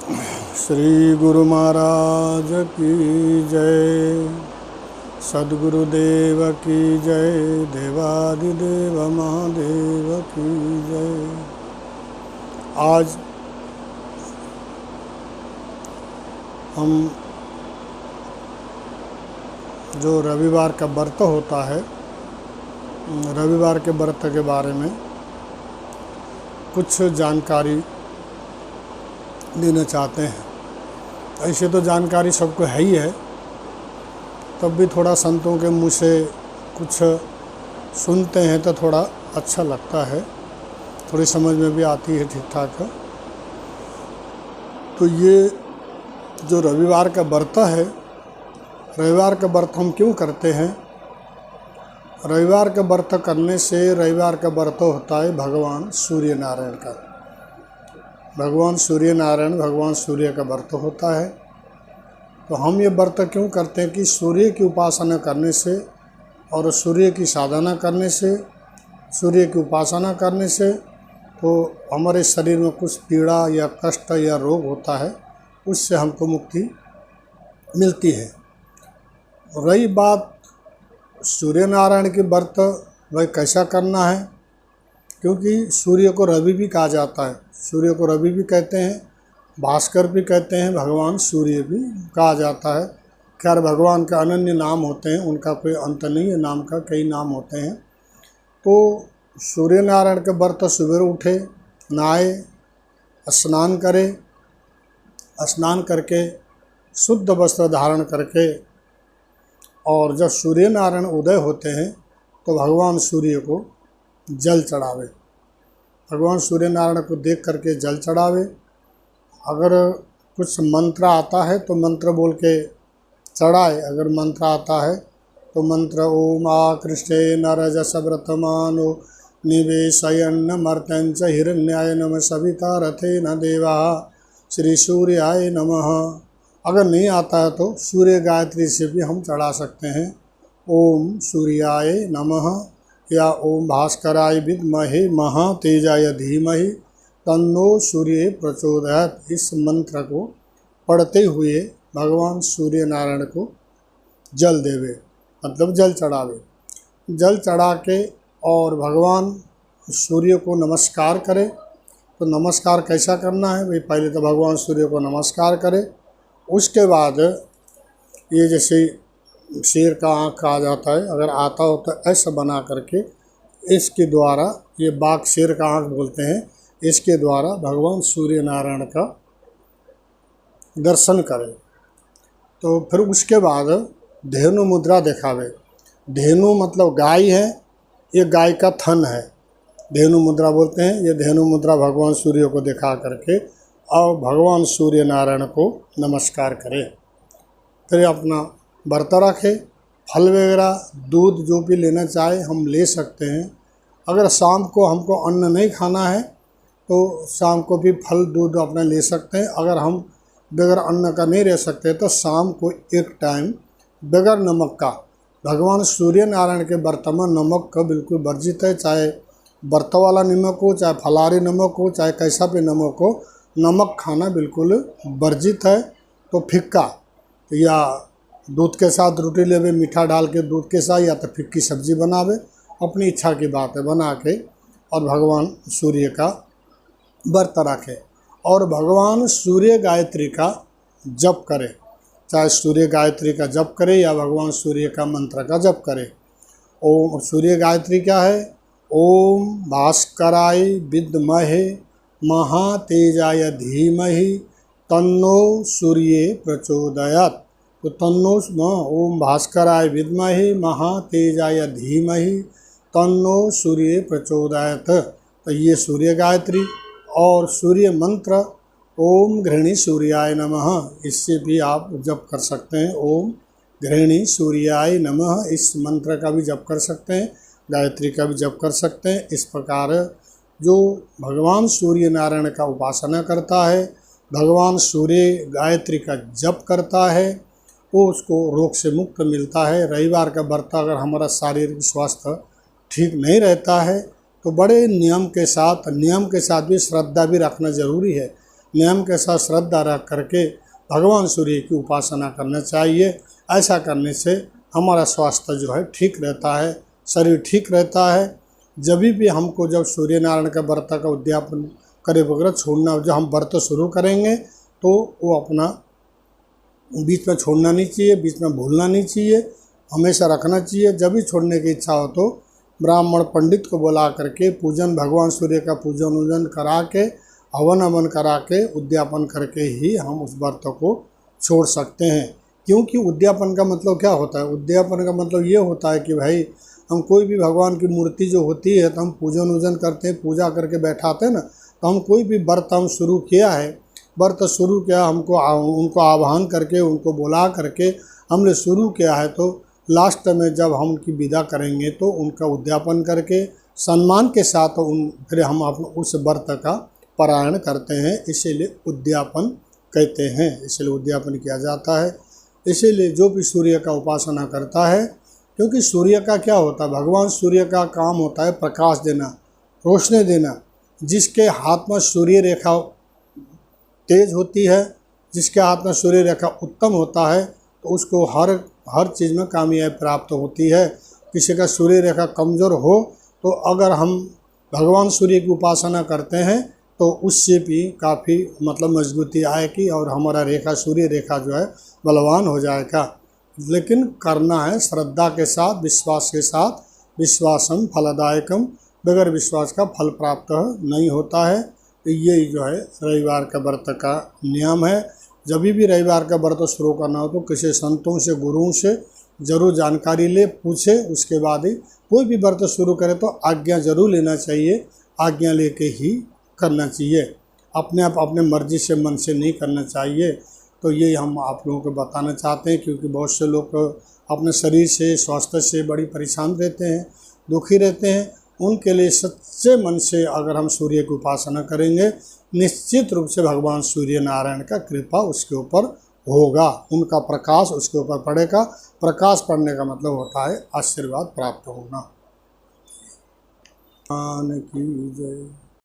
श्री गुरु महाराज की जय। सद्गुरुदेव की जय। देवादिदेव महादेव की जय। आज हम जो रविवार का व्रत होता है, रविवार के व्रत के बारे में कुछ जानकारी देना चाहते हैं। ऐसे तो जानकारी सबको है ही है, तब भी थोड़ा संतों के मुँह से कुछ सुनते हैं तो थोड़ा अच्छा लगता है, थोड़ी समझ में भी आती है ठीक ठाक। तो ये जो रविवार का व्रत है, रविवार का व्रत हम क्यों करते हैं? रविवार का व्रत करने से, रविवार का व्रत होता है भगवान सूर्य नारायण का। भगवान सूर्य नारायण, भगवान सूर्य का व्रत होता है। तो हम ये व्रत क्यों करते हैं कि सूर्य की उपासना करने से और सूर्य की साधना करने से, सूर्य की उपासना करने से तो हमारे शरीर में कुछ पीड़ा या कष्ट या रोग होता है, उससे हमको मुक्ति मिलती है। रही बात सूर्य नारायण की व्रत, वह कैसा करना है, क्योंकि सूर्य को रवि भी कहा जाता है। सूर्य को रवि भी कहते हैं, भास्कर भी कहते हैं, भगवान सूर्य भी कहा जाता है। खैर भगवान का अनन्य नाम होते हैं, उनका कोई अंत नहीं है, नाम का कई नाम होते हैं। तो सूर्य नारायण के व्रत सुबह उठे, नहाए, स्नान करे, स्नान करके शुद्ध वस्त्र धारण करके, और जब सूर्य नारायण उदय होते हैं तो भगवान सूर्य को जल चढ़ावे। भगवान सूर्य नारायण को देख करके जल चढ़ावे। अगर कुछ मंत्र आता है तो मंत्र बोल के चढ़ाए। अगर मंत्र आता है तो मंत्र ओम आकृष्टे नरजस व्रतमानो निवेशयन्न मर्त्यंच हिरण्याय नमः सविता रथे न देवा श्री सूर्याय नमः। अगर नहीं आता है तो सूर्य गायत्री से भी हम चढ़ा सकते हैं। ओम सूर्याय नमः या ओम भास्कराय विद्महे महातेजाय धीमहि तन्नो सूर्य प्रचोदयात्। इस मंत्र को पढ़ते हुए भगवान सूर्य नारायण को जल देवे, मतलब जल चढ़ावे। जल चढ़ा के और भगवान सूर्य को नमस्कार करे। तो नमस्कार कैसा करना है भाई? पहले तो भगवान सूर्य को नमस्कार करे, उसके बाद ये जैसे शेर का आँख कहा जाता है, अगर आता हो तो ऐसा बना करके इसके द्वारा, ये बाघ शेर का आँख बोलते हैं, इसके द्वारा भगवान सूर्य नारायण का दर्शन करें। तो फिर उसके बाद धेनु मुद्रा दिखावे। धेनु मतलब गाय है, ये गाय का थन है, धेनु मुद्रा बोलते हैं। ये धेनु मुद्रा भगवान सूर्य को दिखा करके और भगवान सूर्य नारायण को नमस्कार करें। फिर अपना व्रत रखे, फल वगैरह दूध जो भी लेना चाहे हम ले सकते हैं। अगर शाम को हमको अन्न नहीं खाना है तो शाम को भी फल दूध अपना ले सकते हैं। अगर हम बगैर अन्न का नहीं रह सकते तो शाम को एक टाइम बगैर नमक का, भगवान सूर्य नारायण के व्रत में नमक का बिल्कुल वर्जित है। चाहे व्रत वाला नमक हो, चाहे फलाहारी नमक हो, चाहे कैसा भी नमक हो, नमक खाना बिल्कुल वर्जित है। तो फिक्का या दूध के साथ रोटी लेवे, मीठा डाल के दूध के साथ, या तो फिक्की सब्जी बनावे, अपनी इच्छा की बात है, बना के और भगवान सूर्य का व्रत रखे। और भगवान सूर्य गायत्री का जप करे, चाहे सूर्य गायत्री का जप करे या भगवान सूर्य का मंत्र का जप करे। ओम सूर्य गायत्री क्या है? ओम भास्कराय विद्महे महातेजाय धीमहि तन्नो सूर्य प्रचोदयात्। तो तन्नो ओम भास्कराय विद्महे महातेजाय धीमहि तन्नो सूर्य प्रचोदयात्। तो ये सूर्य गायत्री और सूर्य मंत्र ओम घृणी सूर्याय नमः, इससे भी आप जप कर सकते हैं। ओम घृणी सूर्याय नमः, इस मंत्र का भी जप कर सकते हैं, गायत्री का भी जप कर सकते हैं। इस प्रकार जो भगवान सूर्य नारायण का उपासना करता है, भगवान सूर्य गायत्री का जप करता है, वो उसको रोग से मुक्त मिलता है। रविवार का व्रत अगर हमारा शारीरिक स्वास्थ्य ठीक नहीं रहता है तो बड़े नियम के साथ भी श्रद्धा भी रखना ज़रूरी है। नियम के साथ श्रद्धा रख करके भगवान सूर्य की उपासना करना चाहिए। ऐसा करने से हमारा स्वास्थ्य जो है ठीक रहता है, शरीर ठीक रहता है। जब भी हमको जब सूर्य नारायण का व्रत का उद्यापन करे वगैरह छोड़ना, जब हम व्रत शुरू करेंगे तो वो अपना बीच में छोड़ना नहीं चाहिए, बीच में भूलना नहीं चाहिए, हमेशा रखना चाहिए। जब भी छोड़ने की इच्छा हो तो ब्राह्मण पंडित को बुला करके पूजन, भगवान सूर्य का पूजन वूजन करा के, हवन अवन करा के, उद्यापन करके ही हम उस व्रत को छोड़ सकते हैं। क्योंकि उद्यापन का मतलब क्या होता है? उद्यापन का मतलब ये होता है कि भाई हम कोई भी भगवान की मूर्ति जो होती है तो हम पूजन वूजन करते हैं, पूजा करके बैठाते हैं ना, तो हम कोई भी व्रत हम शुरू किया है, व्रत शुरू किया, हमको उनको आह्वान करके, उनको बुला करके हमने शुरू किया है, तो लास्ट में जब हम उनकी विदा करेंगे तो उनका उद्यापन करके सम्मान के साथ फिर हम उस व्रत का पारायण करते हैं। इसीलिए उद्यापन कहते हैं, इसलिए उद्यापन किया जाता है। इसीलिए जो भी सूर्य का उपासना करता है, क्योंकि सूर्य का क्या होता है? भगवान सूर्य का काम होता है प्रकाश देना, रोशनी देना। जिसके हाथ में सूर्य रेखा तेज होती है, जिसके हाथ में सूर्य रेखा उत्तम होता है, तो उसको हर चीज़ में कामयाबी प्राप्त होती है। किसी का सूर्य रेखा कमज़ोर हो तो अगर हम भगवान सूर्य की उपासना करते हैं तो उससे भी काफ़ी मतलब मजबूती आएगी और हमारा रेखा, सूर्य रेखा जो है बलवान हो जाएगा। लेकिन करना है श्रद्धा के साथ, विश्वास के साथ। विश्वासम फलदायकम, बगैर विश्वास का फल प्राप्त नहीं होता है। तो यही जो है रविवार का व्रत का नियम है। जब भी रविवार का व्रत शुरू करना हो तो किसी संतों से, गुरुओं से ज़रूर जानकारी ले, पूछे, उसके बाद ही कोई भी व्रत शुरू करे तो आज्ञा ज़रूर लेना चाहिए। आज्ञा लेके ही करना चाहिए, अपने आप अपने मर्जी से, मन से नहीं करना चाहिए। तो ये हम आप लोगों को बताना चाहते हैं, क्योंकि बहुत से लोग अपने शरीर से, स्वास्थ्य से बड़ी परेशान रहते हैं, दुखी रहते हैं। उनके लिए सच्चे मन से अगर हम सूर्य की उपासना करेंगे, निश्चित रूप से भगवान सूर्य नारायण का कृपा उसके ऊपर होगा, उनका प्रकाश उसके ऊपर पड़ेगा। प्रकाश पड़ने का मतलब होता है आशीर्वाद प्राप्त होना। मान की जय।